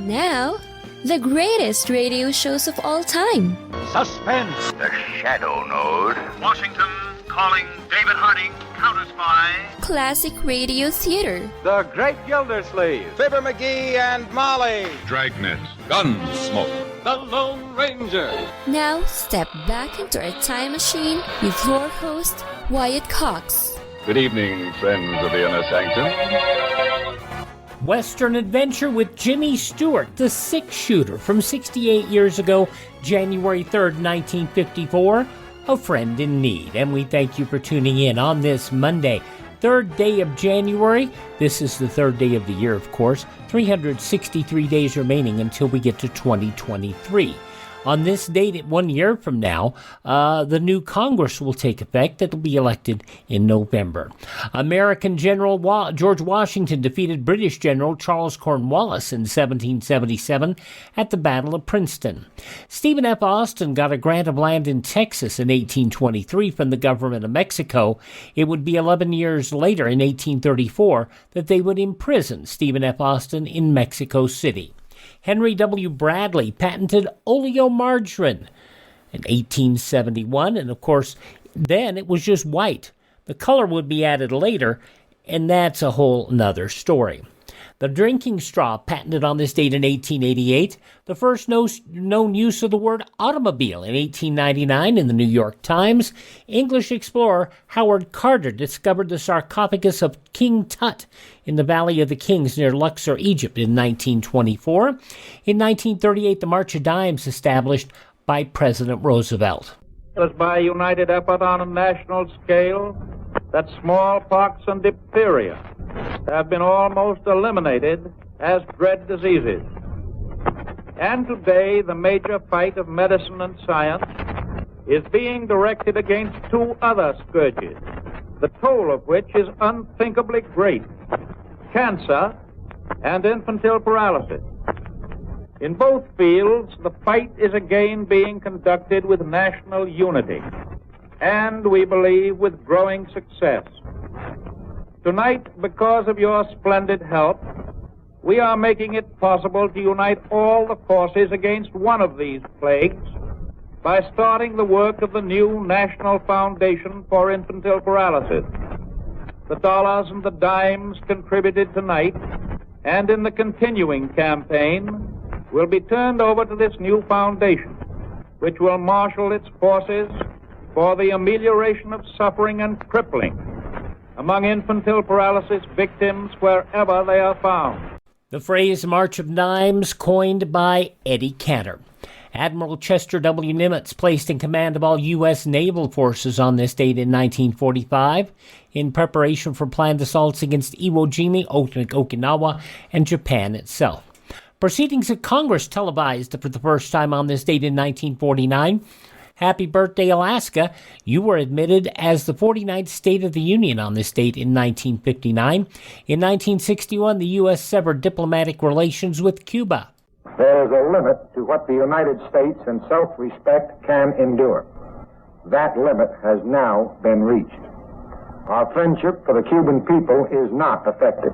Now, the greatest radio shows of all time. Suspense. The Shadow Node. Washington calling David Harding, Counter Spy. Classic radio theater. The Great Gildersleeve. Fibber McGee and Molly. Dragnet. Gunsmoke. The Lone Ranger. Now, step back into our time machine with your host, Wyatt Cox. Good evening, friends of the Inner Sanctum. Western Adventure with Jimmy Stewart, the six-shooter from 68 years ago, January 3rd, 1954, A Friend in Need. And we thank you for tuning in on this Monday, 3rd day of January. This is the 3rd day of the year, of course. 363 days remaining until we get to 2023. On this date, 1 year from now, the new Congress will take effect. It will be elected in November. American General George Washington defeated British General Charles Cornwallis in 1777 at the Battle of Princeton. Stephen F. Austin got a grant of land in Texas in 1823 from the government of Mexico. It would be 11 years later, in 1834, that they would imprison Stephen F. Austin in Mexico City. Henry W. Bradley patented oleomargarine in 1871, and of course, then it was just white. The color would be added later, and that's a whole nother story. The drinking straw, patented on this date in 1888, the first known use of the word automobile in 1899 in the New York Times. English explorer Howard Carter discovered the sarcophagus of King Tut in the Valley of the Kings near Luxor, Egypt in 1924. In 1938, the March of Dimes established by President Roosevelt. It was by united effort on a national scale that smallpox and diphtheria have been almost eliminated as dread diseases. And today, the major fight of medicine and science is being directed against two other scourges, the toll of which is unthinkably great: cancer and infantile paralysis. In both fields, the fight is again being conducted with national unity, and we believe with growing success. Tonight, because of your splendid help, we are making it possible to unite all the forces against one of these plagues by starting the work of the new National Foundation for Infantile Paralysis. The dollars and the dimes contributed tonight and in the continuing campaign will be turned over to this new foundation, which will marshal its forces for the amelioration of suffering and crippling among infantile paralysis victims wherever they are found. The phrase March of Dimes coined by Eddie Cantor. Admiral Chester W. Nimitz placed in command of all U.S. naval forces on this date in 1945 in preparation for planned assaults against Iwo Jima, Okinawa, and Japan itself. Proceedings of Congress televised for the first time on this date in 1949. Happy birthday, Alaska. You were admitted as the 49th State of the Union on this date in 1959. In 1961, the U.S. severed diplomatic relations with Cuba. There is a limit to what the United States in self-respect can endure. That limit has now been reached. Our friendship for the Cuban people is not affected.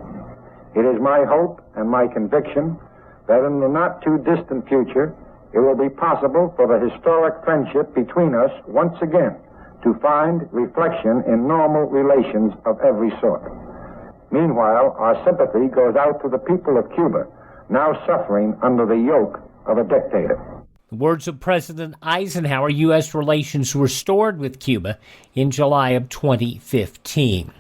It is my hope and my conviction that in the not-too-distant future, it will be possible for the historic friendship between us once again to find reflection in normal relations of every sort. Meanwhile, our sympathy goes out to the people of Cuba, now suffering under the yoke of a dictator. The words of President Eisenhower, U.S. relations restored with Cuba in July of 2015.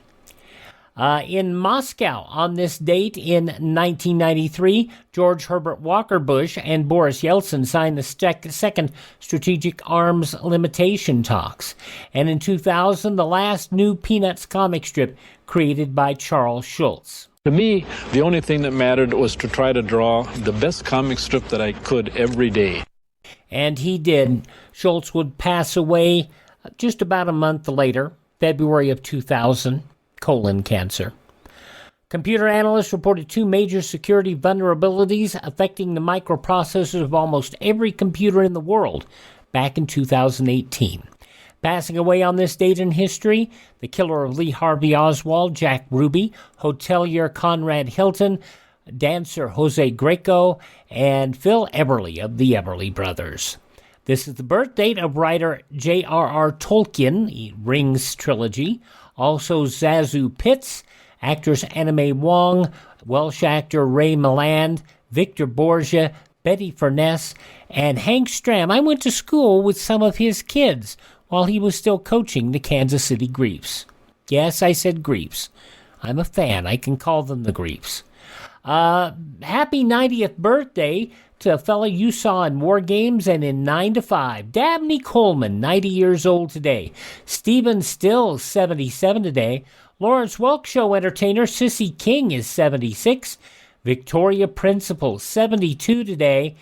In Moscow, on this date in 1993, George Herbert Walker Bush and Boris Yeltsin signed the second strategic arms limitation talks. And in 2000, the last new Peanuts comic strip created by Charles Schulz. To me, the only thing that mattered was to try to draw the best comic strip that I could every day. And he did. Schulz would pass away just about a month later, February of 2000. Colon cancer. Computer analysts reported two major security vulnerabilities affecting the microprocessors of almost every computer in the world back in 2018. Passing away on this date in history, the killer of Lee Harvey Oswald, Jack Ruby, hotelier Conrad Hilton, dancer Jose Greco, and Phil Eberly of the Eberly Brothers. This is the birth date of writer J.R.R. Tolkien, Rings trilogy, also Zazu Pitts, actress Anna May Wong, Welsh actor Ray Milland, Victor Borgia, Betty Furness, and Hank Stram. I went to school with some of his kids while he was still coaching the Kansas City Griefs. Yes, I said Griefs. I'm a fan. I can call them the Griefs. Happy 90th birthday to a fella you saw in War Games and in 9 to 5. Dabney Coleman, 90 years old today. Stephen Stills, 77 today. Lawrence Welk Show entertainer Sissy King is 76. Victoria Principal, 72 today.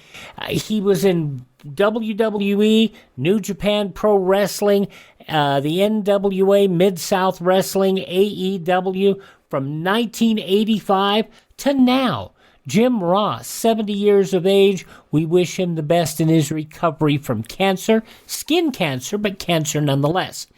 He was in WWE, New Japan Pro Wrestling, the NWA Mid-South Wrestling, AEW, from 1985 to now. Jim Ross, 70 years of age. We wish him the best in his recovery from cancer. Skin cancer, but cancer nonetheless.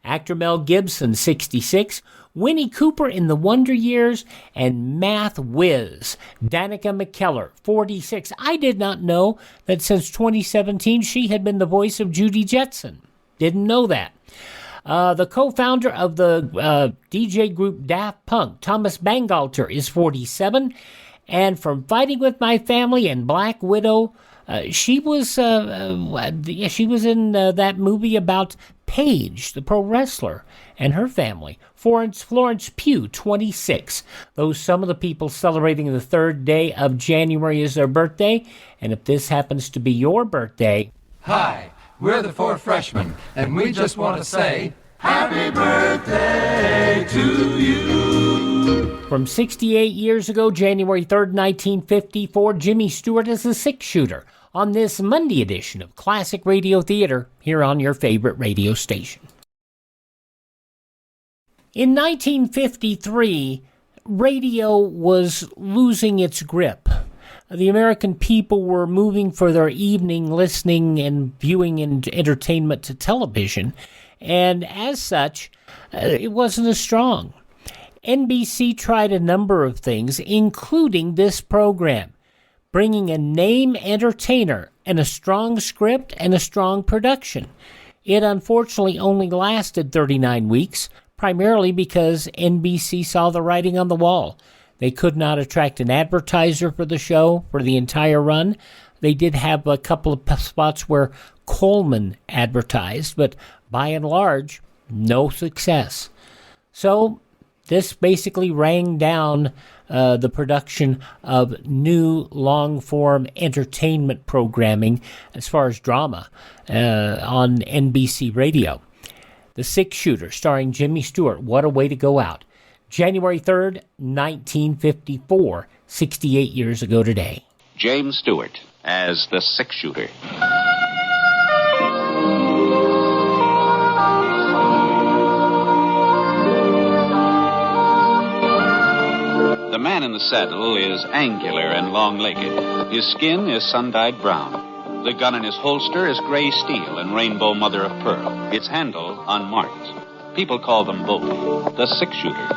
Actor Mel Gibson, 66. Winnie Cooper in the Wonder Years, and Math Whiz, Danica McKellar, 46. I did not know that since 2017 she had been the voice of Judy Jetson. Didn't know that. The co-founder of the DJ group Daft Punk, Thomas Bangalter, is 47. And from Fighting with My Family and Black Widow, she was in that movie about Paige, the pro wrestler, and her family. Florence Pugh, 26. Those some of the people celebrating the third day of January is their birthday. And if this happens to be your birthday... Hi, we're the Four Freshmen, and we just want to say, Happy birthday to you! From 68 years ago, January 3rd, 1954, Jimmy Stewart is a six-shooter on this Monday edition of Classic Radio Theater here on your favorite radio station. In 1953, radio was losing its grip. The American people were moving for their evening listening and viewing and entertainment to television, and as such, it wasn't as strong. NBC tried a number of things, including this program, bringing a name entertainer and a strong script and a strong production. It unfortunately only lasted 39 weeks, primarily because NBC saw the writing on the wall. They could not attract an advertiser for the show for the entire run. They did have a couple of spots where Coleman advertised, but by and large, no success. So this basically rang down the production of new long-form entertainment programming as far as drama on NBC Radio. The Six Shooter, starring Jimmy Stewart, What a Way to Go Out. January 3rd, 1954, 68 years ago today. James Stewart as the Six Shooter. The man in the saddle is angular and long-legged. His skin is sun-dyed brown. The gun in his holster is gray steel and rainbow mother of pearl. Its handle unmarked. People call them both the Six Shooter.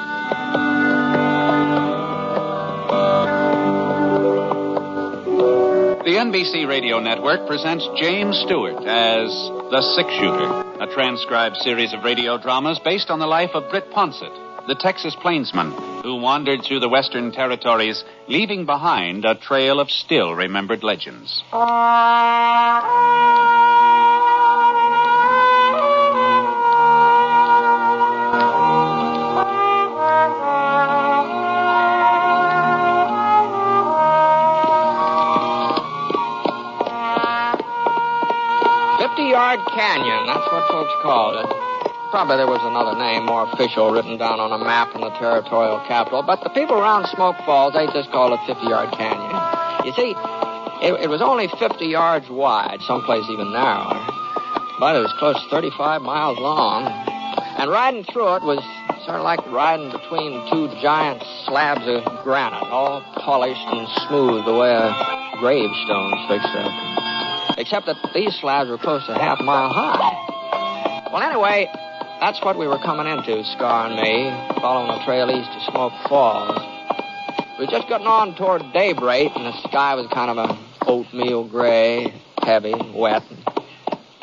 The NBC Radio Network presents James Stewart as the Six Shooter, a transcribed series of radio dramas based on the life of Britt, the Texas plainsman who wandered through the Western Territories, leaving behind a trail of still-remembered legends. Yard Canyon, that's what folks called it. Probably there was another name, more official, written down on a map in the territorial capital, but the people around Smoke Falls, they just called it 50-Yard Canyon. You see, it was only 50 yards wide, someplace even narrower, but it was close to 35 miles long, and riding through it was sort of like riding between two giant slabs of granite, all polished and smooth the way a gravestone's fixed up. Except that these slabs were close to half a mile high. Well, anyway, that's what we were coming into, Scar and me, following the trail east to Smoke Falls. We were just getting on toward daybreak, and the sky was kind of a oatmeal gray, heavy, wet,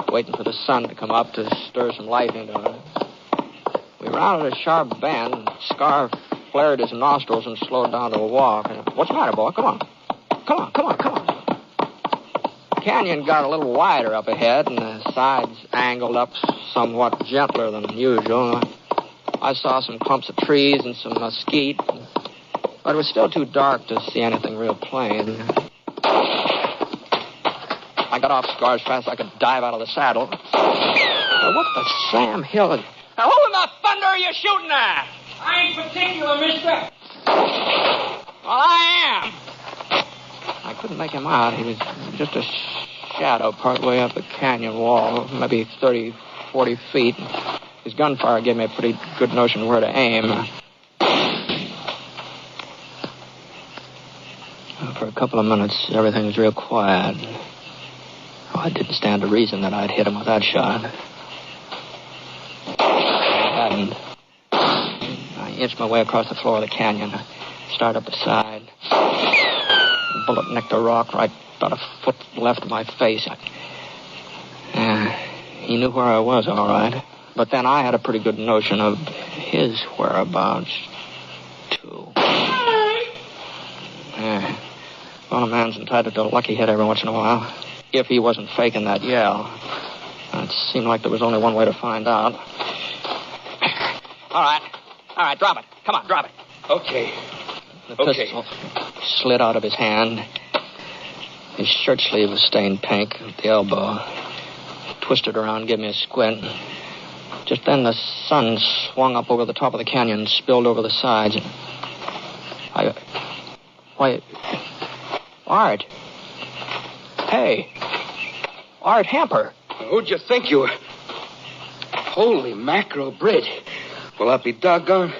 waiting for the sun to come up to stir some life into it. We rounded a sharp bend, and Scar flared his nostrils and slowed down to a walk. What's the matter, boy? Come on. Come on. The canyon got a little wider up ahead, and the sides angled up somewhat gentler than usual. I saw some clumps of trees and some mesquite, but it was still too dark to see anything real plain. I got off Scar as fast as I could dive out of the saddle. What the Sam Hill? Now, who in the thunder are you shooting at? I ain't particular, mister. Well, I am. I couldn't make him out. He was just a shadow partway up the canyon wall, maybe 30, 40 feet. His gunfire gave me a pretty good notion of where to aim. For a couple of minutes, everything was real quiet. I didn't stand to reason that I'd hit him with that shot. I hadn't. I inched my way across the floor of the canyon. I started up the side. The bullet nicked a rock right about a foot left of my face. He knew where I was, all right. But then I had a pretty good notion of his whereabouts, too. Well, a man's entitled to a lucky hit every once in a while. If he wasn't faking that yell. It seemed like there was only one way to find out. All right, drop it. Come on, drop it. Okay. The pistol slid out of his hand. His shirt sleeve was stained pink at the elbow. Twisted around, gave me a squint. Just then the sun swung up over the top of the canyon and spilled over the sides. Why, Art. Hey, Art Hamper. Who'd you think you were? Holy mackerel, Britt. Well, I'll be doggone.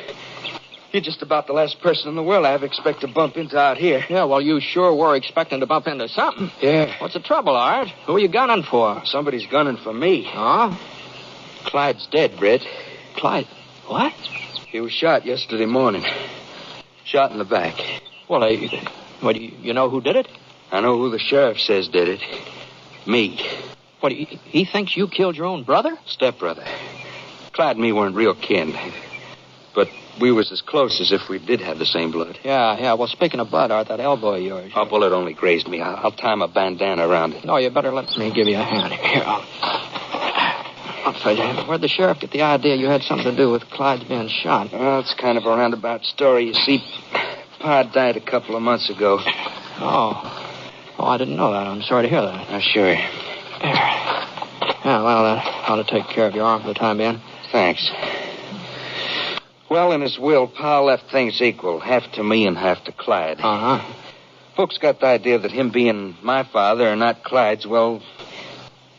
You're just about the last person in the world I ever expect to bump into out here. Yeah, well, you sure were expecting to bump into something. Yeah. What's the trouble, Art? Who are you gunning for? Somebody's gunning for me. Huh? Clyde's dead, Britt. Clyde? What? He was shot yesterday morning. Shot in the back. Well, you know who did it? I know who the sheriff says did it. Me. What, he thinks you killed your own brother? Stepbrother. Clyde and me weren't real kin. But we was as close as if we did have the same blood. Yeah. Well, speaking of blood, Art, that elbow of yours. A bullet only grazed me. I'll tie my bandana around it. No, you better let me give you a hand. Here, I'll tell you. Where'd the sheriff get the idea you had something to do with Clyde's being shot? Well, it's kind of a roundabout story. You see, Pa died a couple of months ago. Oh, I didn't know that. I'm sorry to hear that. Sure. Yeah, well, that ought to take care of your arm for the time being. Thanks. Well, in his will, Pa left things equal, half to me and half to Clyde. Uh-huh. Folks got the idea that him being my father and not Clyde's, well,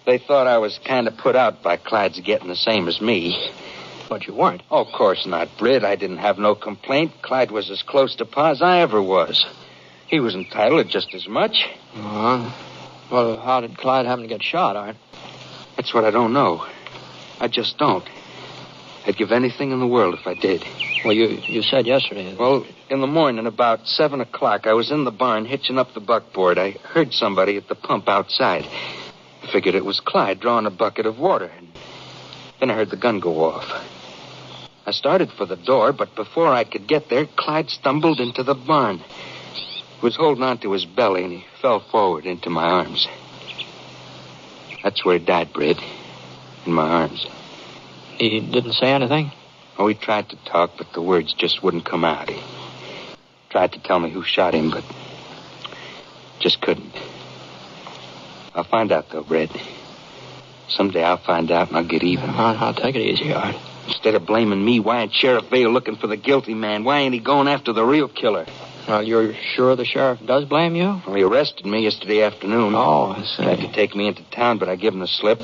they thought I was kind of put out by Clyde's getting the same as me. But you weren't. Oh, of course not, Britt. I didn't have no complaint. Clyde was as close to Pa as I ever was. He was entitled to just as much. Uh-huh. Well, how did Clyde happen to get shot, Art? That's what I don't know. I just don't. I'd give anything in the world if I did. Well, you said yesterday. Well, in the morning, about 7 o'clock, I was in the barn hitching up the buckboard. I heard somebody at the pump outside. I figured it was Clyde drawing a bucket of water. And then I heard the gun go off. I started for the door, but before I could get there, Clyde stumbled into the barn. He was holding on to his belly, and he fell forward into my arms. That's where he died, Britt. In my arms. He didn't say anything? Oh, he tried to talk, but the words just wouldn't come out. He tried to tell me who shot him, but just couldn't. I'll find out, though, Britt. Someday I'll find out and I'll get even. I'll take it easy, Art. Instead of blaming me, why ain't Sheriff Vale looking for the guilty man? Why ain't he going after the real killer? Well, you're sure the sheriff does blame you? Well, he arrested me yesterday afternoon. Oh, I see. Tried to take me into town, but I gave him the slip.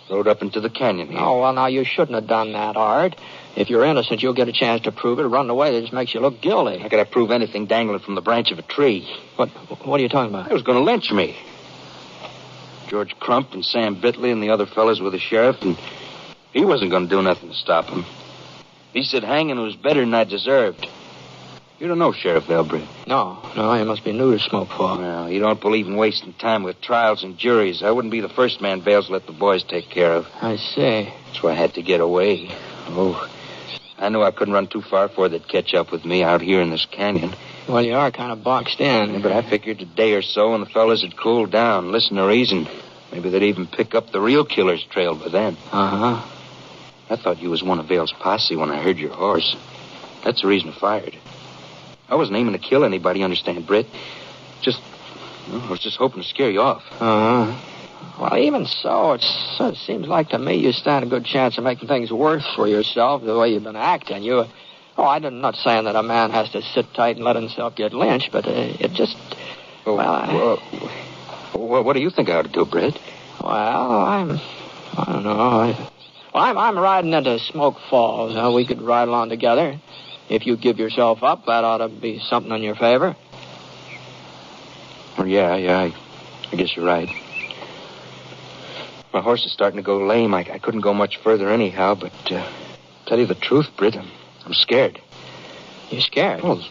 Rode up into the canyon here. Oh, well, now, you shouldn't have done that, Art. If you're innocent, you'll get a chance to prove it. Running away, that just makes you look guilty. How could I prove anything dangling from the branch of a tree? What are you talking about? They was going to lynch me. George Crump and Sam Bitley and the other fellas with the sheriff, and he wasn't going to do nothing to stop him. He said hanging was better than I deserved. You don't know Sheriff Vale, Britt. No, you must be new to Smoke Falls. Well, you don't believe in wasting time with trials and juries. I wouldn't be the first man Vale's let the boys take care of. I see. That's why I had to get away. Oh, I knew I couldn't run too far before they'd catch up with me out here in this canyon. Well, you are kind of boxed in. Yeah, but I figured a day or so when the fellas had cooled down, listen to reason. Maybe they'd even pick up the real killer's trail by then. Uh-huh. I thought you was one of Vale's posse when I heard your horse. That's the reason I fired. I wasn't aiming to kill anybody, understand, Britt? I was just hoping to scare you off. Uh-huh. Well, even so, it sort of seems like to me you stand a good chance of making things worse for yourself the way you've been acting. I'm not saying that a man has to sit tight and let himself get lynched, but it just... What do you think I ought to do, Britt? Well, I don't know. I'm riding into Smoke Falls. We could ride along together. If you give yourself up, that ought to be something in your favor. Well, yeah, I guess you're right. My horse is starting to go lame. I couldn't go much further anyhow, but tell you the truth, Britt, I'm scared. You're scared? Well,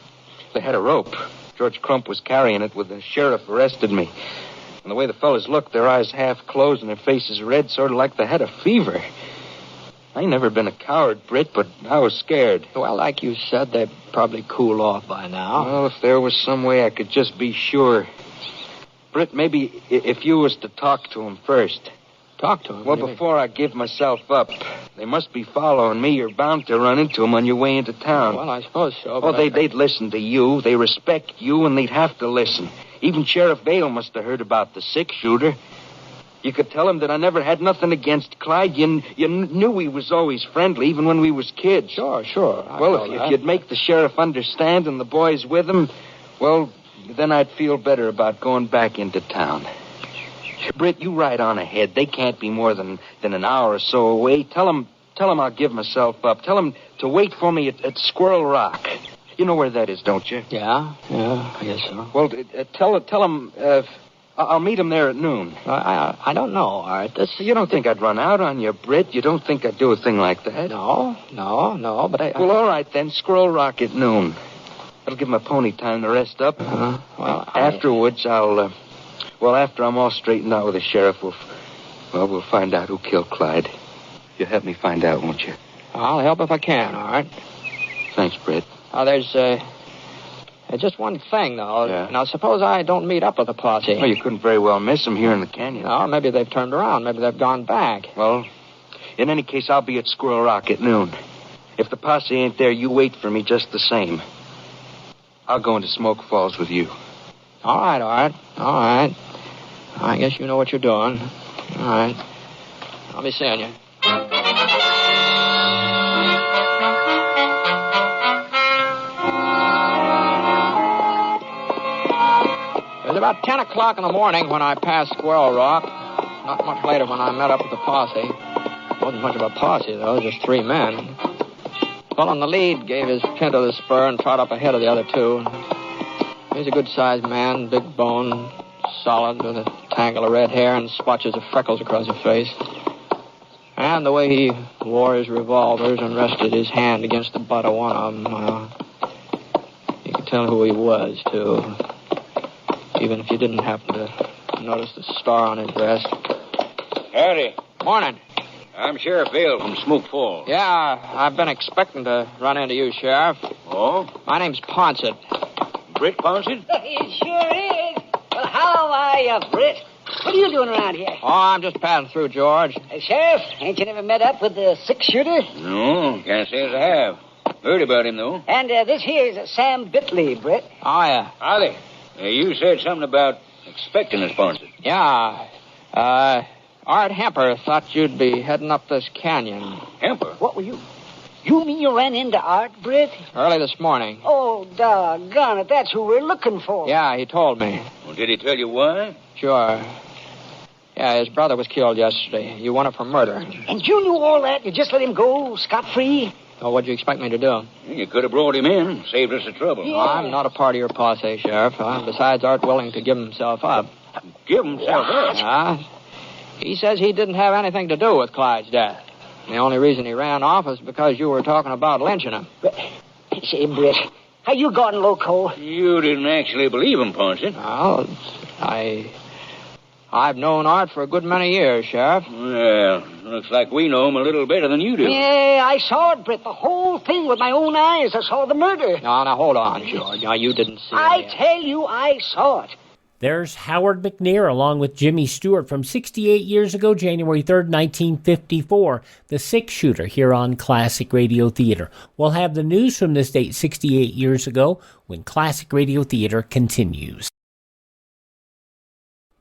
they had a rope. George Crump was carrying it when the sheriff arrested me. And the way the fellas looked, their eyes half closed and their faces red, sort of like they had a fever. I ain't never been a coward, Britt, but I was scared. Well, like you said, they'd probably cool off by now. Well, if there was some way I could just be sure. Britt, maybe if you was to talk to him first. Talk to him? Well, before I give myself up. They must be following me. You're bound to run into them on your way into town. Well, I suppose so. Well, they'd listen to you. They respect you, and they'd have to listen. Even Sheriff Vale must have heard about the six-shooter. You could tell him that I never had nothing against Clyde. You knew he was always friendly, even when we was kids. Sure. Well, if you'd make the sheriff understand and the boys with him, well, then I'd feel better about going back into town. Britt, you ride on ahead. They can't be more than an hour or so away. Tell them I'll give myself up. Tell them to wait for me at Squirrel Rock. You know where that is, don't you? Yeah, I guess so. Well, tell them I'll meet them there at noon. I don't know, Art. You don't think I'd run out on you, Britt? You don't think I'd do a thing like that? No, but I... Well, all right, then. Squirrel Rock at noon. That'll give my pony time to rest up. Well, afterwards, after I'm all straightened out with the sheriff, we'll find out who killed Clyde. You'll help me find out, won't you? I'll help if I can, Art. Thanks, Britt. There's just one thing, though. Yeah. Now, suppose I don't meet up with the posse. Well, you couldn't very well miss them here in the canyon. No, maybe they've turned around. Maybe they've gone back. Well, in any case, I'll be at Squirrel Rock at noon. If the posse ain't there, you wait for me just the same. I'll go into Smoke Falls with you. All right, Art. All right. I guess you know what you're doing. All right. I'll be seeing you. It was about 10 o'clock in the morning when I passed Squirrel Rock. Not much later when I met up with the posse. Wasn't much of a posse, though, just 3 men. Fellow in the lead gave his pinto the spur and trot up ahead of the other 2. He's a good-sized man, big bone, solid, with a tangle of red hair and splotches of freckles across his face. And the way he wore his revolvers and rested his hand against the butt of one of them, you could tell who he was, too. Even if you didn't happen to notice the star on his breast. Howdy. Morning. I'm Sheriff Vale from Smoke Falls. Yeah, I've been expecting to run into you, Sheriff. Oh? My name's Ponset. Britt Ponset? It sure is. Well, how are you, Britt? What are you doing around here? Oh, I'm just passing through, George. Sheriff, ain't you never met up with the six-shooter? No, can't say as I have. Heard about him, though. And this here's Sam Bitley, Britt. Oh, yeah. Howdy. You said something about expecting us, Ponset. Yeah. Art Hemper thought you'd be heading up this canyon. Hemper? What were you? You mean you ran into Art, Britt? Early this morning. Oh, doggone it. That's who we're looking for. Yeah, he told me. Well, did he tell you why? Sure. Yeah, his brother was killed yesterday. You won it for murder. And you knew all that? You just let him go scot-free? Oh, what'd you expect me to do? You could have brought him in, saved us the trouble. Yeah. I'm not a part of your posse, Sheriff. Besides, Art willing to give himself up. Give himself up? He says he didn't have anything to do with Clyde's death. The only reason he ran off is because you were talking about lynching him. Say, Britt, Have you gone loco? You didn't actually believe him, Ponset. Well, I've known Art for a good many years, Sheriff. Well, looks like we know him a little better than you do. Yeah, I saw it, Britt. The whole thing with my own eyes. I saw the murder. Now, hold on, George. Now, you didn't see I it. tell you, I saw it. There's Howard McNear along with Jimmy Stewart from 68 years ago, January 3rd, 1954, the six-shooter here on Classic Radio Theater. We'll have the news from this date 68 years ago when Classic Radio Theater continues.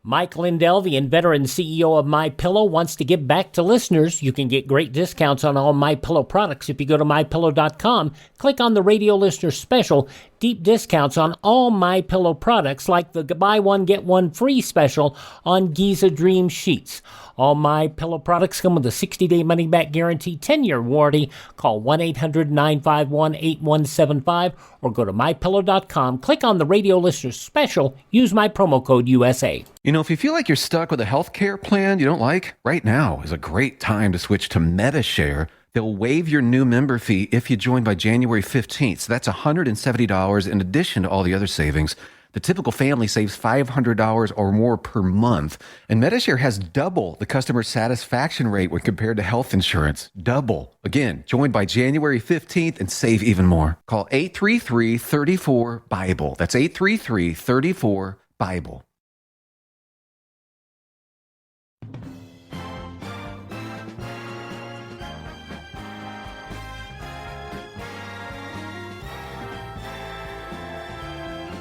Mike Lindell, the inveterate CEO of MyPillow, wants to give back to listeners. You can get great discounts on all MyPillow products if you go to MyPillow.com. Click on the radio listener special. Deep discounts on all MyPillow products like the buy one, get one free special on Giza Dream Sheets. All MyPillow products come with a 60-day money-back guarantee, 10-year warranty. Call 1-800-951-8175 or go to MyPillow.com. Click on the radio listener special. Use my promo code USA. You know, if you feel like you're stuck with a health care plan you don't like, right now is a great time to switch to MediShare. They'll waive your new member fee if you join by January 15th. So that's $170 in addition to all the other savings. The typical family saves $500 or more per month. And MediShare has double the customer satisfaction rate when compared to health insurance. Double. Again, join by January 15th and save even more. Call 833-34-BIBLE. That's 833-34-BIBLE.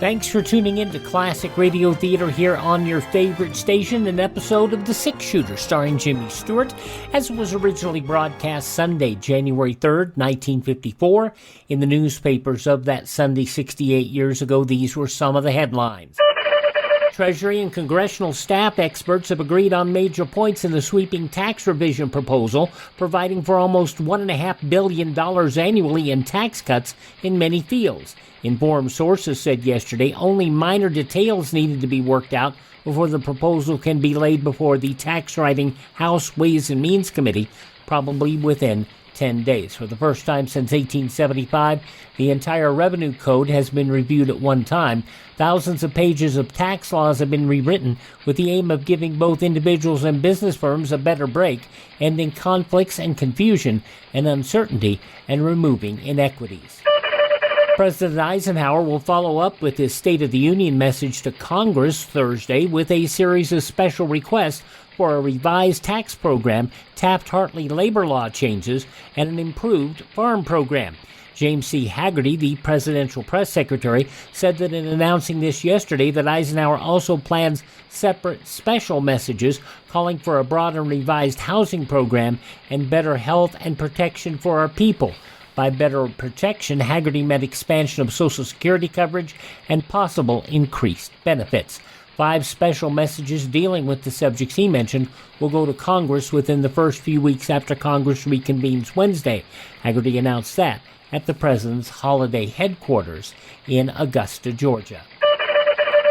Thanks for tuning in to Classic Radio Theater here on your favorite station, an episode of The Six Shooter starring Jimmy Stewart, as it was originally broadcast Sunday, January 3rd, 1954. In the newspapers of that Sunday 68 years ago, these were some of the headlines. Treasury and congressional staff experts have agreed on major points in the sweeping tax revision proposal, providing for almost $1.5 billion annually in tax cuts in many fields. Informed sources said yesterday only minor details needed to be worked out before the proposal can be laid before the tax-writing House Ways and Means Committee, probably within 10 days. For the first time since 1875, the entire revenue code has been reviewed at one time. Thousands of pages of tax laws have been rewritten with the aim of giving both individuals and business firms a better break, ending conflicts and confusion and uncertainty, and removing inequities. President Eisenhower will follow up with his State of the Union message to Congress Thursday with a series of special requests for a revised tax program, Taft-Hartley labor law changes, and an improved farm program. James C. Hagerty, the presidential press secretary, said that in announcing this yesterday that Eisenhower also plans separate special messages calling for a broad and revised housing program and better health and protection for our people. By better protection, Hagerty meant expansion of Social Security coverage and possible increased benefits. 5 special messages dealing with the subjects he mentioned will go to Congress within the first few weeks after Congress reconvenes Wednesday. Hagerty announced that at the president's holiday headquarters in Augusta, Georgia.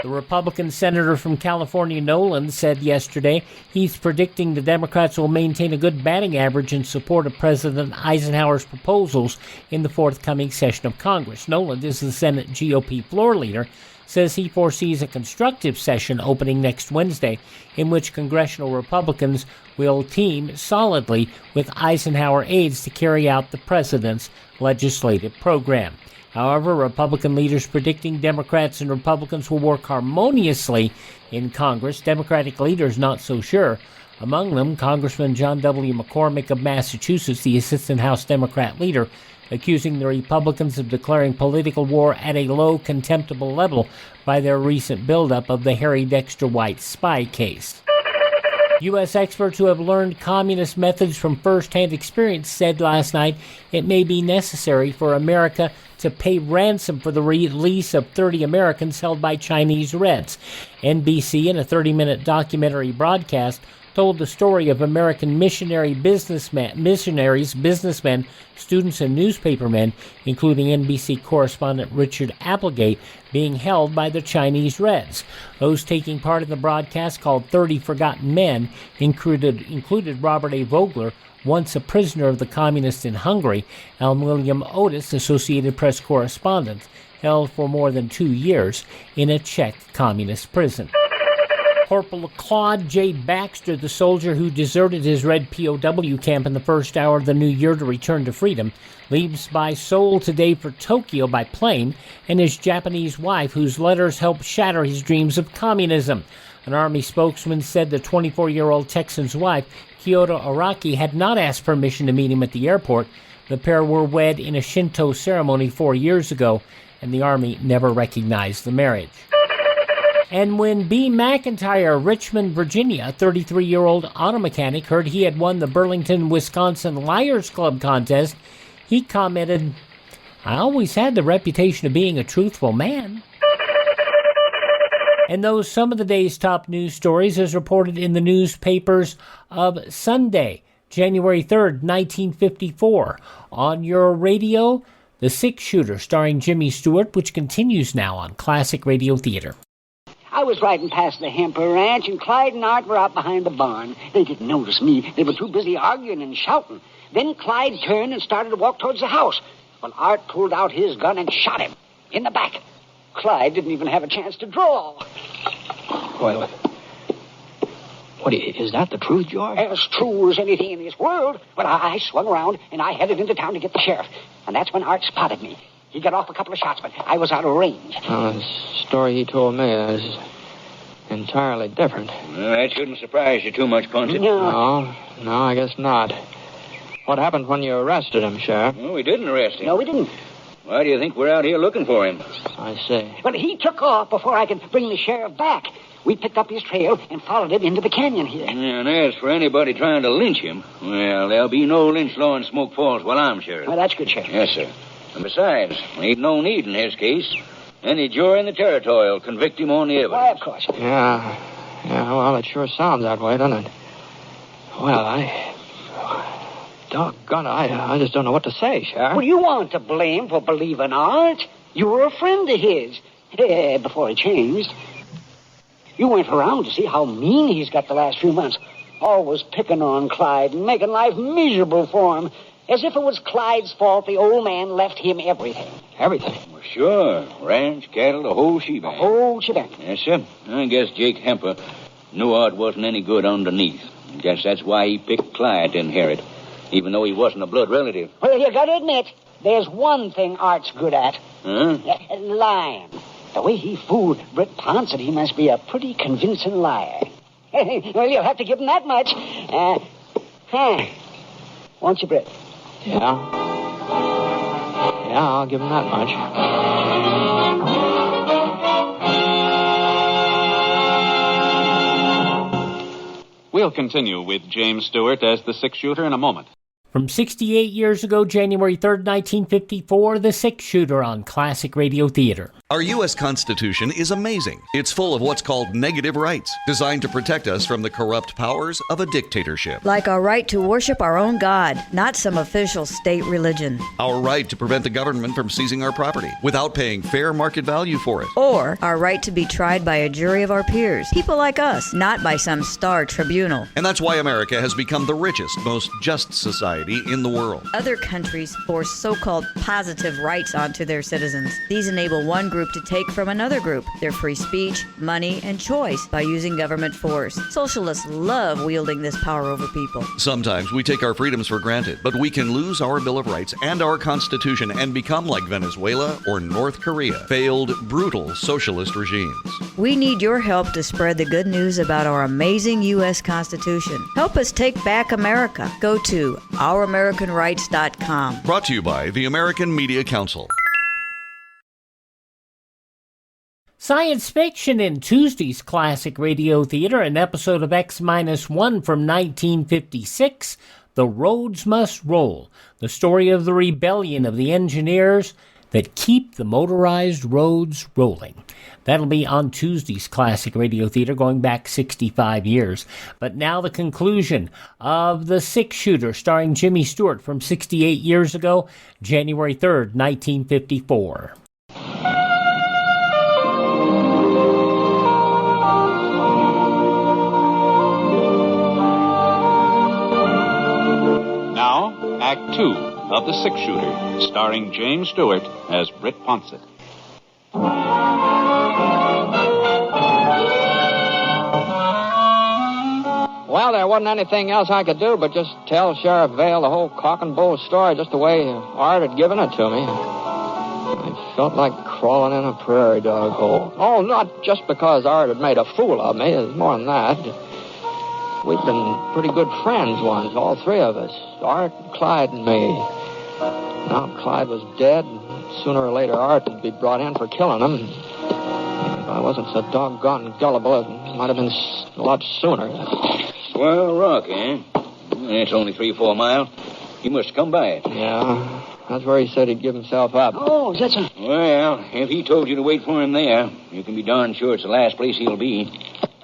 The Republican senator from California, Nolan, said yesterday he's predicting the Democrats will maintain a good batting average in support of President Eisenhower's proposals in the forthcoming session of Congress. Nolan is the Senate GOP floor leader, says he foresees a constructive session opening next Wednesday in which congressional Republicans will team solidly with Eisenhower aides to carry out the president's legislative program. However, Republican leaders predicting Democrats and Republicans will work harmoniously in Congress. Democratic leaders not so sure. Among them, Congressman John W. McCormick of Massachusetts, the Assistant House Democrat leader, accusing the Republicans of declaring political war at a low, contemptible level by their recent buildup of the Harry Dexter White spy case. U.S. experts who have learned communist methods from first-hand experience said last night it may be necessary for America to pay ransom for the release of 30 Americans held by Chinese Reds. NBC, in a 30-minute documentary broadcast, told the story of American missionaries, businessmen, students, and newspapermen, including NBC correspondent Richard Applegate, being held by the Chinese Reds. Those taking part in the broadcast, called 30 Forgotten Men, included Robert A. Vogler, once a prisoner of the communists in Hungary, and William Otis, Associated Press correspondent, held for more than 2 years in a Czech communist prison. Corporal Claude J. Baxter, the soldier who deserted his Red POW camp in the first hour of the new year to return to freedom, leaves by Seoul today for Tokyo by plane, and his Japanese wife, whose letters helped shatter his dreams of communism. An Army spokesman said the 24-year-old Texan's wife, Kyoto Araki, had not asked permission to meet him at the airport. The pair were wed in a Shinto ceremony 4 years ago, and the Army never recognized the marriage. And when B. McIntyre, Richmond, Virginia, a 33-year-old auto mechanic, heard he had won the Burlington, Wisconsin Liars Club contest, he commented, "I always had the reputation of being a truthful man." And those some of the day's top news stories as reported in the newspapers of Sunday, January 3rd, 1954. On your radio, The Six-Shooter, starring Jimmy Stewart, which continues now on Classic Radio Theater. I was riding past the Hemper Ranch, and Clyde and Art were out behind the barn. They didn't notice me. They were too busy arguing and shouting. Then Clyde turned and started to walk towards the house. Well, Art pulled out his gun and shot him in the back. Clyde didn't even have a chance to draw. Well, is that the truth, George? As true as anything in this world. But I swung around, and I headed into town to get the sheriff. And that's when Art spotted me. He got off a couple of shots, but I was out of range. The story he told me is entirely different. Well, that shouldn't surprise you too much, Ponce. No, I guess not. What happened when you arrested him, Sheriff? Well, we didn't arrest him. No, we didn't. Why do you think we're out here looking for him? I see. But he took off before I could bring the sheriff back. We picked up his trail and followed him into the canyon here. Yeah, and as for anybody trying to lynch him, well, there'll be no lynch law in Smoke Falls while I'm sheriff. Well, that's good, Sheriff. Yes, sir. And besides, ain't no need in his case. Any jury in the territory will convict him on the evidence. Why, of course. Yeah, well, it sure sounds that way, doesn't it? Well, doggone, I just don't know what to say, Sheriff. Well, you aren't to blame for believing Art. You were a friend of his. Before he changed. You went around to see how mean he's got the last few months. Always picking on Clyde and making life miserable for him. As if it was Clyde's fault the old man left him everything. Everything? Well, sure. Ranch, cattle, the whole shebang. The whole shebang. Yes, sir. I guess Jake Hemper knew Art wasn't any good underneath. I guess that's why he picked Clyde to inherit, even though he wasn't a blood relative. Well, you gotta admit, there's one thing Art's good at. Huh? Lying. The way he fooled Britt Ponce, he must be a pretty convincing liar. Well, you'll have to give him that much. Won't you, Britt? Yeah, I'll give him that much. We'll continue with James Stewart as the six-shooter in a moment. From 68 years ago, January 3rd, 1954, The Six-Shooter on Classic Radio Theater. Our U.S. Constitution is amazing. It's full of what's called negative rights, designed to protect us from the corrupt powers of a dictatorship. Like our right to worship our own God, not some official state religion. Our right to prevent the government from seizing our property without paying fair market value for it. Or our right to be tried by a jury of our peers, people like us, not by some star tribunal. And that's why America has become the richest, most just society in the world. Other countries force so-called positive rights onto their citizens. These enable one group to take from another group their free speech, money, and choice by using government force. Socialists love wielding this power over people. Sometimes we take our freedoms for granted, but we can lose our Bill of Rights and our Constitution and become like Venezuela or North Korea, failed, brutal socialist regimes. We need your help to spread the good news about our amazing U.S. Constitution. Help us take back America. Go to ouramericanrights.com. Brought to you by the American Media Council. Science fiction in Tuesday's Classic Radio Theater, an episode of X-1 from 1956, The Roads Must Roll, the story of the rebellion of the engineers that keep the motorized roads rolling. That'll be on Tuesday's Classic Radio Theater, going back 65 years. But now the conclusion of The Six-Shooter, starring Jimmy Stewart, from 68 years ago, January 3rd, 1954. Now, Act 2 of The Six-Shooter, starring James Stewart as Britt Ponce. Well, there wasn't anything else I could do but just tell Sheriff Vale the whole cock and bull story just the way Art had given it to me. I felt like crawling in a prairie dog hole. Oh, not just because Art had made a fool of me. It was more than that. We'd been pretty good friends once, all three of us. Art, Clyde, and me. Now Clyde was dead, and sooner or later Art would be brought in for killing him. If I wasn't so doggone gullible, it might have been a lot sooner. Swell Rock, eh? It's only 3 or 4 miles. You must come by it. Yeah, that's where he said he'd give himself up. Oh, is that so? Well, if he told you to wait for him there, you can be darn sure it's the last place he'll be.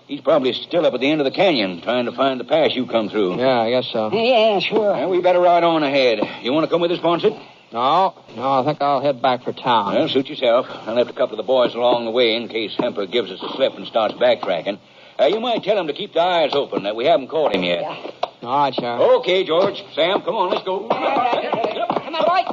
He's probably still up at the end of the canyon, trying to find the pass you come through. Yeah, I guess so. Yeah, sure. Well, we better ride on ahead. You want to come with us, Ponset? No, I think I'll head back for town. Well, suit yourself. I left a couple of the boys along the way in case Hemper gives us a slip and starts backtracking. You might tell him to keep the eyes open, that we haven't caught him yet. Yeah. All right, Sheriff. Okay, George. Sam, come on, let's go. Come on, boy.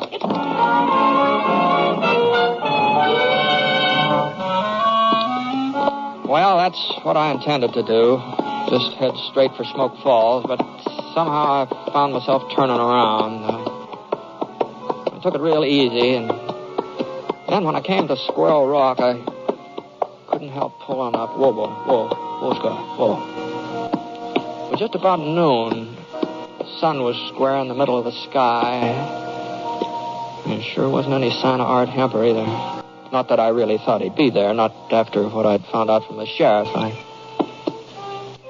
Well, that's what I intended to do. Just head straight for Smoke Falls, but somehow I found myself turning around. I took it real easy, and then when I came to Squirrel Rock, I couldn't help pulling up. Whoa, Scott, whoa. It was just about noon. The sun was square in the middle of the sky. There sure wasn't any sign of Art Hemper either. Not that I really thought he'd be there, not after what I'd found out from the sheriff.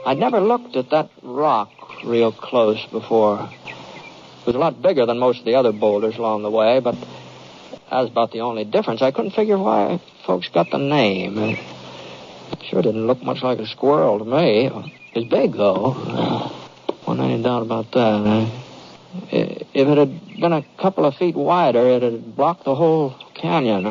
I'd never looked at that rock real close before. It was a lot bigger than most of the other boulders along the way, but that was about the only difference. I couldn't figure why folks got the name. It sure didn't look much like a squirrel to me. It was big, though. Wasn't any doubt about that. If it had been a couple of feet wider, it had blocked the whole canyon.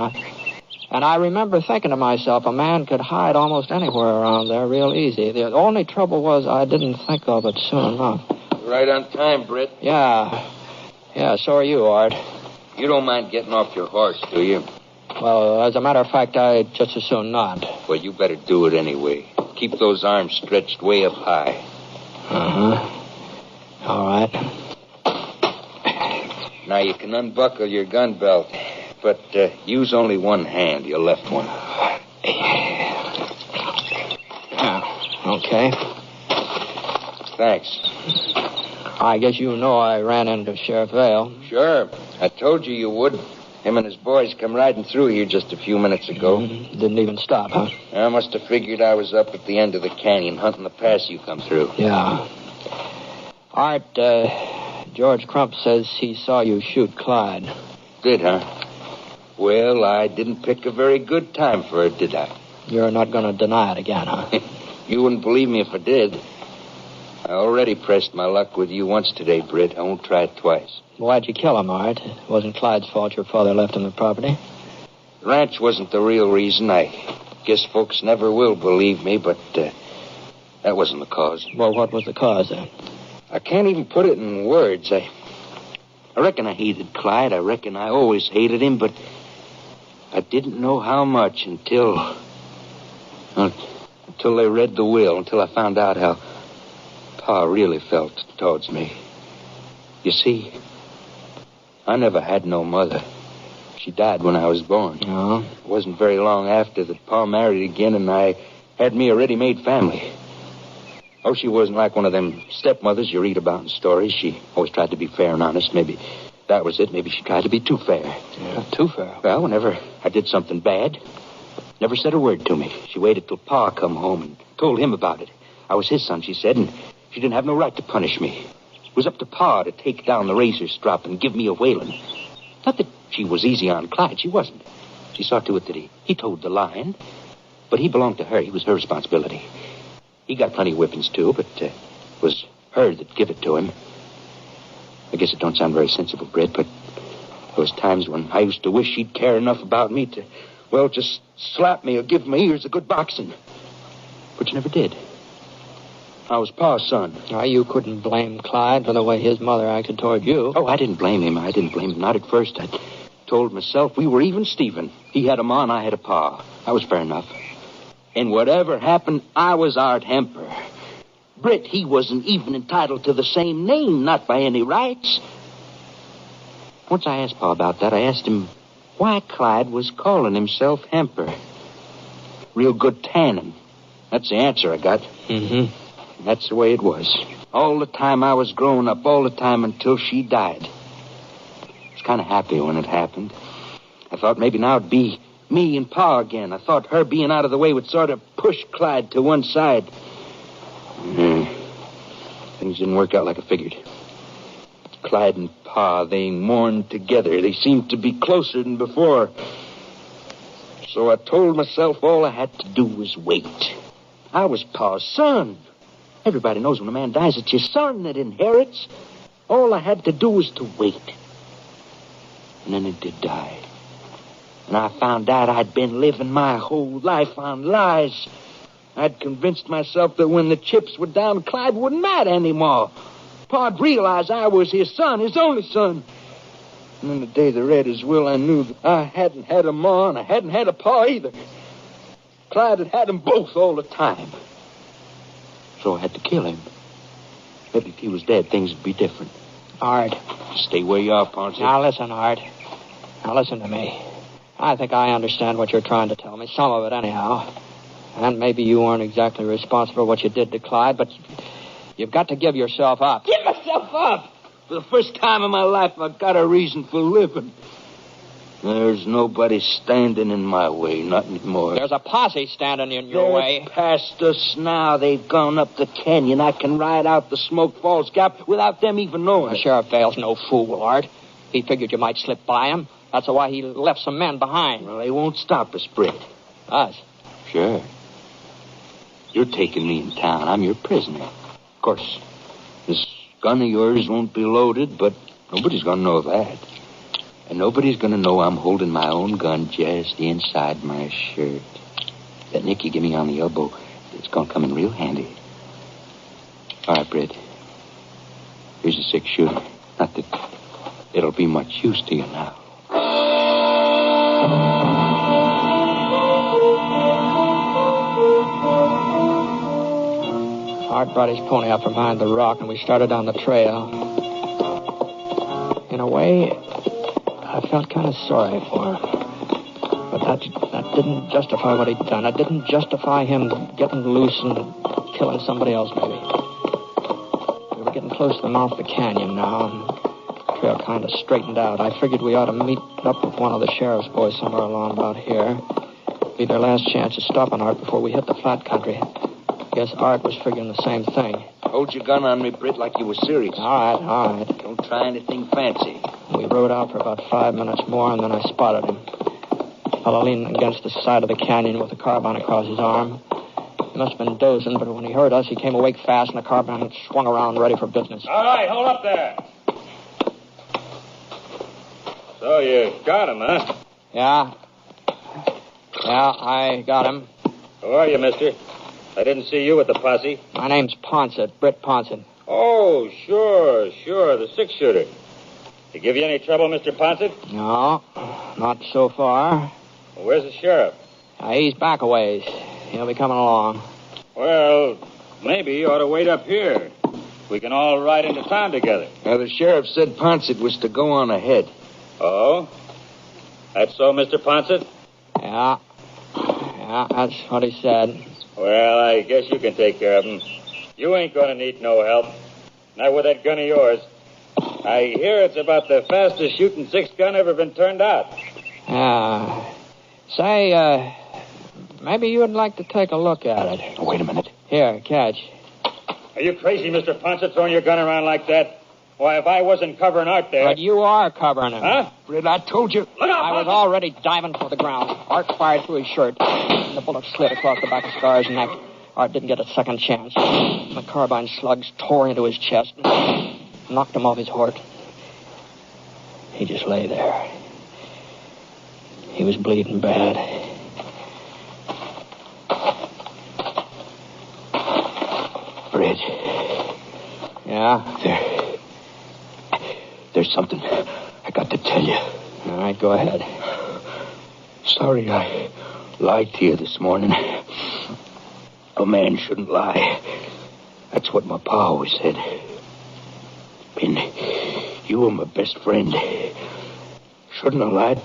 And I remember thinking to myself, a man could hide almost anywhere around there real easy. The only trouble was I didn't think of it soon enough. Right on time, Britt. Yeah, so are you, Art. You don't mind getting off your horse, do you? Well, as a matter of fact, I'd just as soon not. Well, you better do it anyway. Keep those arms stretched way up high. Uh-huh. All right. Now, you can unbuckle your gun belt, but use only one hand, your left one. Okay. Thanks. I guess you know I ran into Sheriff Vale. Sure. I told you you would. Him and his boys come riding through here just a few minutes ago. Didn't even stop, huh? I must have figured I was up at the end of the canyon hunting the pass you come through. Yeah. Art, George Crump says he saw you shoot Clyde. Did, huh? Well, I didn't pick a very good time for it, did I? You're not going to deny it again, huh? You wouldn't believe me if I did. I already pressed my luck with you once today, Britt. I won't try it twice. Why'd you kill him, Art? It wasn't Clyde's fault your father left him the property. The ranch wasn't the real reason. I guess folks never will believe me, but that wasn't the cause. Well, what was the cause, then? I can't even put it in words. I reckon I hated Clyde. I reckon I always hated him, but I didn't know how much until they read the will, until I found out how Pa really felt towards me. You see, I never had no mother. She died when I was born. Oh? It wasn't very long after that Pa married again, and I had me a ready-made family. Oh, she wasn't like one of them stepmothers you read about in stories. She always tried to be fair and honest. Maybe that was it. Maybe she tried to be too fair. Yeah, too fair? Well, whenever I did something bad, never said a word to me. She waited till Pa come home and told him about it. I was his son, she said, and she didn't have no right to punish me. It was up to Pa to take down the razor strop and give me a whaling. Not that she was easy on Clyde. She wasn't. She saw to it that he told the line. But he belonged to her. He was her responsibility. He got plenty of whippings, too, but it was her that give it to him. I guess it don't sound very sensible, Britt, but there was times when I used to wish she'd care enough about me to, well, just slap me or give my ears a good boxing. But she never did. I was Pa's son. Now, you couldn't blame Clyde for the way his mother acted toward you. Oh, I didn't blame him. Not at first. I told myself we were even Steven. He had a ma and I had a pa. That was fair enough. And whatever happened, I was Art Hemper. Britt, he wasn't even entitled to the same name, not by any rights. Once I asked Pa about that, I asked him why Clyde was calling himself Hemper. Real good tannin. That's the answer I got. Mm-hmm. That's the way it was. All the time I was growing up, all the time until she died. I was kind of happy when it happened. I thought maybe now it'd be me and Pa again. I thought her being out of the way would sort of push Clyde to one side. Things didn't work out like I figured. Clyde and Pa, they mourned together. They seemed to be closer than before. So I told myself all I had to do was wait. I was Pa's son. Everybody knows when a man dies, it's his son that inherits. All I had to do was to wait. And then it did die. And I found out I'd been living my whole life on lies. I'd convinced myself that when the chips were down, Clyde wouldn't matter anymore. Pa'd realized I was his son, his only son. And then the day they read his will, I knew that I hadn't had a ma and I hadn't had a pa either. Clyde had them both all the time. So I had to kill him. Maybe if he was dead, things would be different. Art. Stay where you are, Ponce. Now listen, Art. Now listen to me. I think I understand what you're trying to tell me. Some of it, anyhow. And maybe you weren't exactly responsible for what you did to Clyde, but you've got to give yourself up. Give myself up? For the first time in my life, I've got a reason for living. There's nobody standing in my way, not anymore. There's a posse standing in your way. They're past us now. They've gone up the canyon. I can ride out the Smoke Falls Gap without them even knowing. Sheriff Vale's no fool, Art. He figured you might slip by him. That's why he left some men behind. Well, they won't stop us, Britt. Us? Sure. You're taking me in town. I'm your prisoner. Of course, this gun of yours won't be loaded, but nobody's going to know that. And nobody's going to know I'm holding my own gun just inside my shirt. That nick you give me on the elbow, it's going to come in real handy. All right, Britt. Here's a 6-shooter. Not that it'll be much use to you now. Art brought his pony up from behind the rock, and we started down the trail. In a way, I felt kind of sorry for him. But that didn't justify what he'd done. It didn't justify him getting loose and killing somebody else, maybe. We were getting close to the mouth of the canyon now, and the trail kind of straightened out. I figured we ought to meet up with one of the sheriff's boys somewhere along about here. Be their last chance of stopping Art before we hit the flat country. I guess Art was figuring the same thing. Hold your gun on me, Britt, like you were serious. All right. Don't try anything fancy. We rode out for about 5 minutes more, and then I spotted him. A fellow leaning against the side of the canyon with a carbine across his arm. He must have been dozing, but when he heard us, he came awake fast, and the carbine swung around ready for business. All right, hold up there. So you got him, huh? Yeah, I got him. Who are you, mister? I didn't see you with the posse. My name's Ponsett, Britt Ponsett. Oh, sure, the 6-shooter. Did he give you any trouble, Mr. Ponsett? No, not so far. Well, where's the sheriff? He's back a ways. He'll be coming along. Well, maybe you ought to wait up here. We can all ride into town together. Now, the sheriff said Ponsett was to go on ahead. Oh? That's so, Mr. Ponsett? Yeah, that's what he said. Well, I guess you can take care of him. You ain't gonna need no help. Not with that gun of yours. I hear it's about the fastest shooting 6-gun ever been turned out. Say, maybe you'd like to take a look at it. Oh, wait a minute. Here, catch. Are you crazy, Mr. Ponsett, throwing your gun around like that? Why, if I wasn't covering Art there... But you are covering him. Huh? Britt, I told you. Look out, I was already diving for the ground. Art fired through his shirt, and the bullet slid across the back of Scar's neck. Art didn't get a second chance. The carbine slugs tore into his chest and knocked him off his horse. He just lay there. He was bleeding bad. Britt. Yeah? There's something I got to tell you. All right, go ahead. Sorry I lied to you this morning. A man shouldn't lie. That's what my pa always said. And you were my best friend. Shouldn't have lied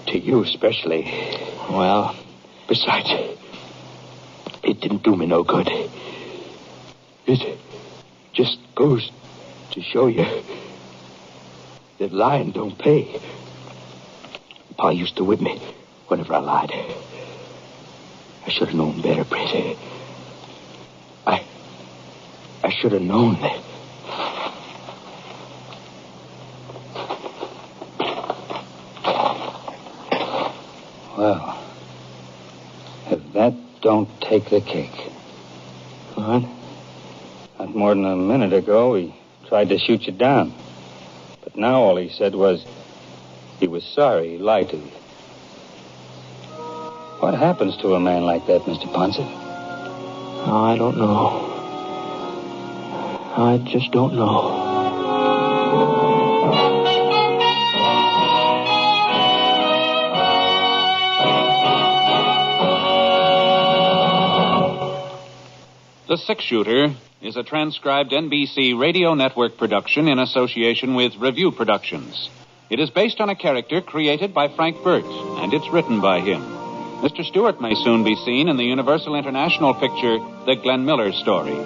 to you especially. Well, besides, it didn't do me no good. It just goes to show you that lying don't pay. Pa used to whip me whenever I lied. I should have known better, Britt. I should have known that. Well, if that don't take the cake. What? Not more than a minute ago, he tried to shoot you down. But now all he said was he was sorry he lied to you. What happens to a man like that, Mr. Ponce? Oh, I don't know. I just don't know. The Six Shooter is a transcribed NBC Radio Network production in association with Review Productions. It is based on a character created by Frank Britt, and it's written by him. Mr. Stewart may soon be seen in the Universal International picture, The Glenn Miller Story.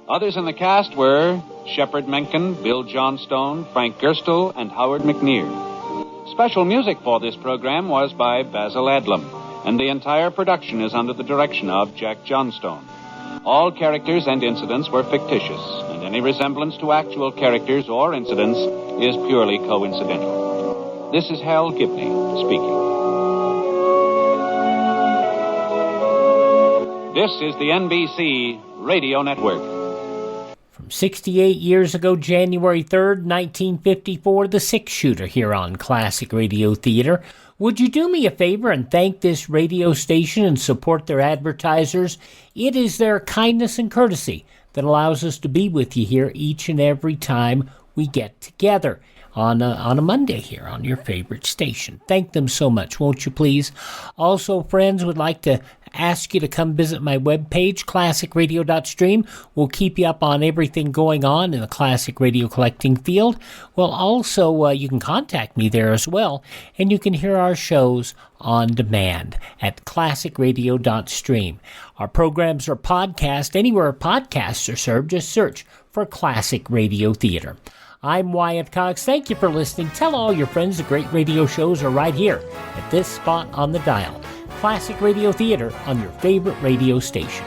Others in the cast were Shepard Menken, Bill Johnstone, Frank Gerstle, and Howard McNear. Special music for this program was by Basil Adlam, and the entire production is under the direction of Jack Johnstone. All characters and incidents were fictitious, and any resemblance to actual characters or incidents is purely coincidental. This is Hal Gibney speaking. This is the NBC Radio Network. From 68 years ago, January 3rd, 1954, The Six Shooter here on Classic Radio Theater. Would you do me a favor and thank this radio station and support their advertisers? It is their kindness and courtesy that allows us to be with you here each and every time we get together on a Monday here on your favorite station. Thank them so much, won't you please? Also, friends, would like to ask you to come visit my webpage, classicradio.stream. We'll keep you up on everything going on in the classic radio collecting field. Well, also, you can contact me there as well, and you can hear our shows on demand at classicradio.stream. Our programs are podcast anywhere podcasts are served. Just search for Classic Radio Theater. I'm Wyatt Cox. Thank you for listening. Tell all your friends the great radio shows are right here at this spot on the dial. Classic Radio Theater on your favorite radio station.